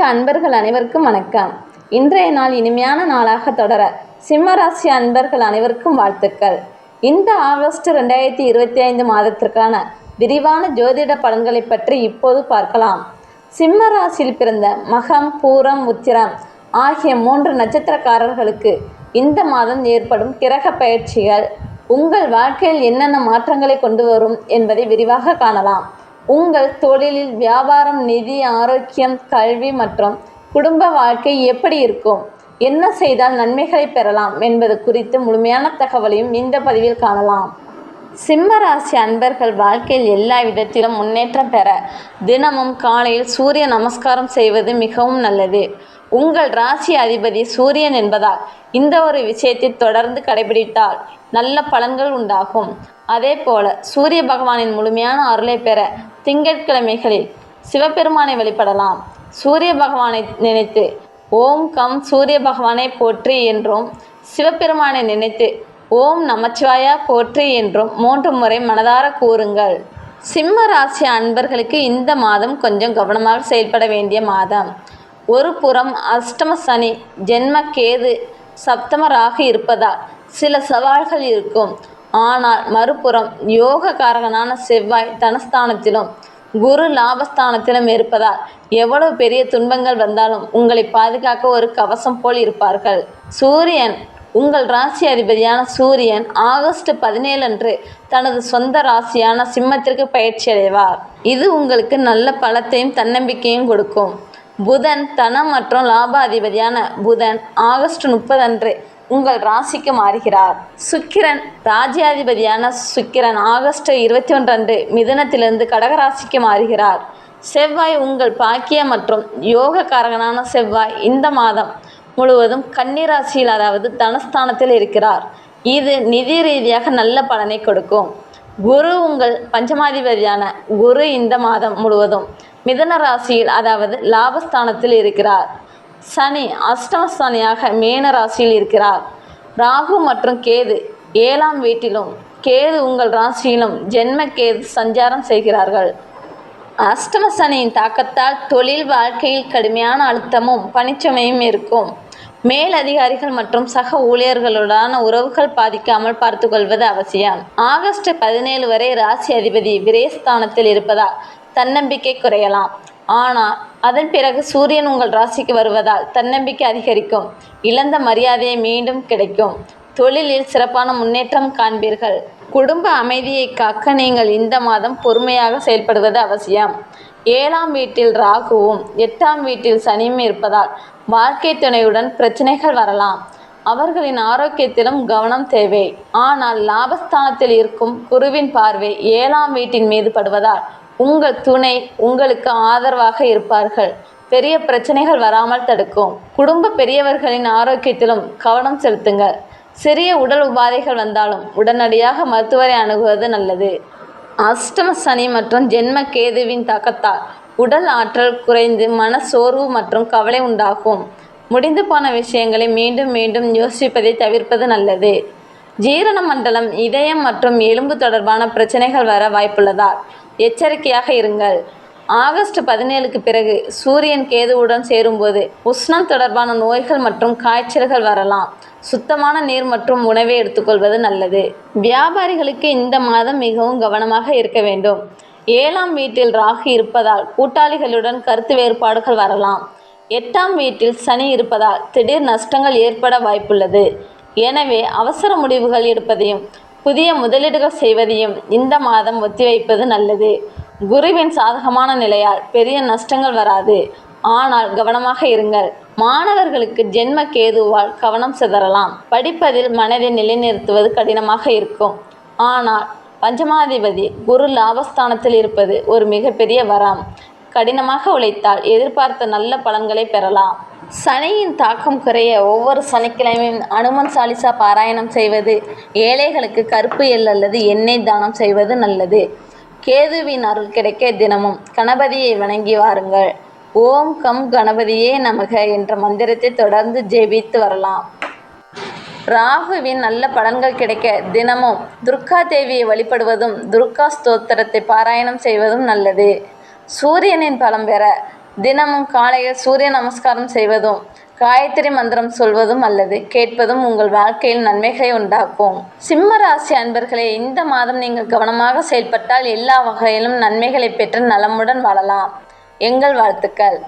அன்பர்கள் அனைவருக்கும் வணக்கம். இன்றைய நாள் இனிமையான நாளாக தொடர சிம்மராசி அன்பர்கள் அனைவருக்கும் வாழ்த்துக்கள். இந்த ஆகஸ்ட் 2025 மாதத்திற்கான விரிவான ஜோதிட பலன்களை பற்றி இப்போது பார்க்கலாம். சிம்ம ராசியில் பிறந்த மகம், பூரம், உத்திரம் ஆகிய 3 நட்சத்திரக்காரர்களுக்கு இந்த மாதம் ஏற்படும் கிரக பயிற்சிகள் உங்கள் வாழ்க்கையில் என்னென்ன மாற்றங்களை கொண்டு வரும் என்பதை விரிவாக காணலாம். உங்கள் தொழிலில், வியாபாரம், நிதி, ஆரோக்கியம், கல்வி மற்றும் குடும்ப வாழ்க்கை எப்படி இருக்கும், என்ன செய்தால் நன்மைகளை பெறலாம் என்பது குறித்து முழுமையான தகவலையும் இந்த பதிவில் காணலாம். சிம்ம ராசி அன்பர்கள் வாழ்க்கையில் எல்லா விதத்திலும் முன்னேற்றம் பெற தினமும் காலையில் சூரிய நமஸ்காரம் செய்வது மிகவும் நல்லது. உங்கள் ராசி அதிபதி சூரியன் என்பதால் இந்த ஒரு விஷயத்தை தொடர்ந்து கடைபிடித்தால் நல்ல பலன்கள் உண்டாகும். அதே போல சூரிய பகவானின் முழுமையான அருளை பெற திங்கட்கிழமைகளில் சிவபெருமானை வழிபடலாம். சூரிய பகவானை நினைத்து ஓம் கம் சூரிய பகவானை போற்றி என்றும், சிவபெருமானை நினைத்து ஓம் நமச்சிவாயா போற்றி என்றும் 3 முறை மனதார கூறுங்கள். சிம்ம ராசி அன்பர்களுக்கு இந்த மாதம் கொஞ்சம் கவனமாக செயல்பட வேண்டிய மாதம். ஒரு புறம் அஷ்டம சனி, ஜென்ம கேது, சப்தம ராகு இருப்பதால் சில சவால்கள் இருக்கும். ஆனால் மறுபுறம் யோக காரகனான செவ்வாய் தனஸ்தானத்திலும் குரு லாபஸ்தானத்திலும் இருப்பதால் எவ்வளவு பெரிய துன்பங்கள் வந்தாலும் உங்களை பாதுகாக்க ஒரு கவசம் போல் இருப்பார்கள். சூரியன், உங்கள் ராசி அதிபதியான சூரியன் ஆகஸ்ட் 17 அன்று தனது சொந்த ராசியான சிம்மத்திற்கு பயிற்சி அடைவார். இது உங்களுக்கு நல்ல பலத்தையும் தன்னம்பிக்கையும் கொடுக்கும். புதன், தனம் மற்றும் லாப அதிபதியான புதன் ஆகஸ்ட் 30 அன்று உங்கள் ராசிக்கு மாறுகிறார். சுக்கிரன், ராஜ்யாதிபதியான சுக்கிரன் ஆகஸ்ட் 21 அன்று மிதுனத்திலிருந்து கடகராசிக்கு மாறுகிறார். செவ்வாய், உங்கள் பாக்கிய மற்றும் யோக காரகனான செவ்வாய் இந்த மாதம் முழுவதும் கன்னி ராசியில், அதாவது தனஸ்தானத்தில் இருக்கிறார். இது நிதி ரீதியாக நல்ல பலனை கொடுக்கும். குரு, உங்கள் பஞ்சமாதிபதியான குரு இந்த மாதம் முழுவதும் மிதுன ராசியில், அதாவது லாபஸ்தானத்தில் இருக்கிறார். சனி அஷ்டம சனியாக மீன ராசியில் இருக்கிறார். ராகு மற்றும் கேது 7ஆம் வீட்டிலும், கேது உங்கள் ராசியிலும் ஜென்ம கேது சஞ்சாரம் செய்கிறார்கள். அஷ்டம சனியின் தாக்கத்தால் தொழில் வாழ்க்கையில் கடுமையான அழுத்தமும் பணிச்சுமையும் இருக்கும். மேல் அதிகாரிகள் மற்றும் சக ஊழியர்களுடான உறவுகள் பாதிக்காமல் பார்த்துக்கொள்வது அவசியம். ஆகஸ்ட் 17 வரை ராசி அதிபதி விரயஸ்தானத்தில் இருப்பதால் தன்னம்பிக்கை குறையலாம். ஆனால் அதன் பிறகு சூரியன் உங்கள் ராசிக்கு வருவதால் தன்னம்பிக்கை அதிகரிக்கும். இழந்த மரியாதையை மீண்டும் கிடைக்கும். தொழிலில் சிறப்பான முன்னேற்றம் காண்பீர்கள். குடும்ப அமைதியை காக்க நீங்கள் இந்த மாதம் பொறுமையாக செயல்படுவது அவசியம். 7ஆம் வீட்டில் ராகுவும் 8ஆம் வீட்டில் சனியும் இருப்பதால் வாழ்க்கை துணையுடன் பிரச்சனைகள் வரலாம். அவர்களின் ஆரோக்கியத்திலும் கவனம் தேவை. ஆனால் லாபஸ்தானத்தில் இருக்கும் குருவின் பார்வை 7ஆம் வீட்டின் மீது படுவதால் உங்கள் துணை உங்களுக்கு ஆதரவாக இருப்பார்கள். பெரிய பிரச்சனைகள் வராமல் தடுக்கும். குடும்ப பெரியவர்களின் ஆரோக்கியத்திலும் கவனம் செலுத்துங்கள். சிறிய உடல் உபாதைகள் வந்தாலும் உடனடியாக மருத்துவரை அணுகுவது நல்லது. அஷ்டம சனி மற்றும் ஜென்ம கேதுவின் தாக்கத்தால் உடல் ஆற்றல் குறைந்து மன சோர்வு மற்றும் கவலை உண்டாகும். முடிந்து போன விஷயங்களை மீண்டும் மீண்டும் யோசிப்பதை தவிர்ப்பது நல்லது. ஜீரண மண்டலம், இதயம் மற்றும் எலும்பு தொடர்பான பிரச்சனைகள் வர வாய்ப்புள்ளதால் எச்சரிக்கையாக இருங்கள். ஆகஸ்ட் 17க்கு பிறகு சூரியன் கேதுவுடன் சேரும்போது உஷ்ணம் தொடர்பான நோய்கள் மற்றும் காய்ச்சல்கள் வரலாம். சுத்தமான நீர் மற்றும் உணவை எடுத்துக்கொள்வது நல்லது. வியாபாரிகளுக்கு இந்த மாதம் மிகவும் கவனமாக இருக்க வேண்டும். 7ஆம் வீட்டில் ராகு இருப்பதால் கூட்டாளிகளுடன் கருத்து வேறுபாடுகள் வரலாம். 8ஆம் வீட்டில் சனி இருப்பதால் திடீர் நஷ்டங்கள் ஏற்பட வாய்ப்புள்ளது. எனவே அவசர முடிவுகள் எடுப்பதையும் புதிய முதலீடுகள் செய்வதையும் இந்த மாதம் ஒத்திவைப்பது நல்லது. குருவின் சாதகமான நிலையால் பெரிய நஷ்டங்கள் வராது. ஆனால் கவனமாக இருங்கள். மாணவர்களுக்கு ஜென்ம கேதுவால் கவனம் சிதறலாம். படிப்பதில் மனதை நிலைநிறுத்துவது கடினமாக இருக்கும். ஆனால் பஞ்சமாதிபதி குரு லாபஸ்தானத்தில் இருப்பது ஒரு மிகப்பெரிய வரம். கடினமாக உழைத்தால் எதிர்பார்த்த நல்ல பலன்களை பெறலாம். சனியின் தாக்கம் குறைய ஒவ்வொரு சனிக்கிழமையும் அனுமன் சாலிசா பாராயணம் செய்வது, ஏழைகளுக்கு கருப்பு எள் அல்லது எண்ணெய் தானம் செய்வது நல்லது. கேதுவின் அருள் கிடைக்க தினமும் கணபதியை வணங்கி வாருங்கள். ஓம் கம் கணபதியே நமக என்ற மந்திரத்தை தொடர்ந்து ஜெபித்து வரலாம். ராகுவின் நல்ல பலன்கள் கிடைக்க தினமும் துர்கா தேவியை வழிபடுவதும் துர்கா ஸ்தோத்திரத்தை பாராயணம் செய்வதும் நல்லது. சூரியனின் பலம் பெற தினமும் காலையில் சூரிய நமஸ்காரம் செய்வதும் காயத்ரி மந்திரம் சொல்வதும் அல்லது கேட்பதும் உங்கள் வாழ்க்கையில் நன்மைகளை உண்டாக்கும். சிம்ம ராசி அன்பர்களே, இந்த மாதம் நீங்கள் கவனமாக செயல்பட்டால் எல்லா வகையிலும் நன்மைகளை பெற்று நலமுடன் வாழலாம். எங்கள் வாழ்த்துக்கள்.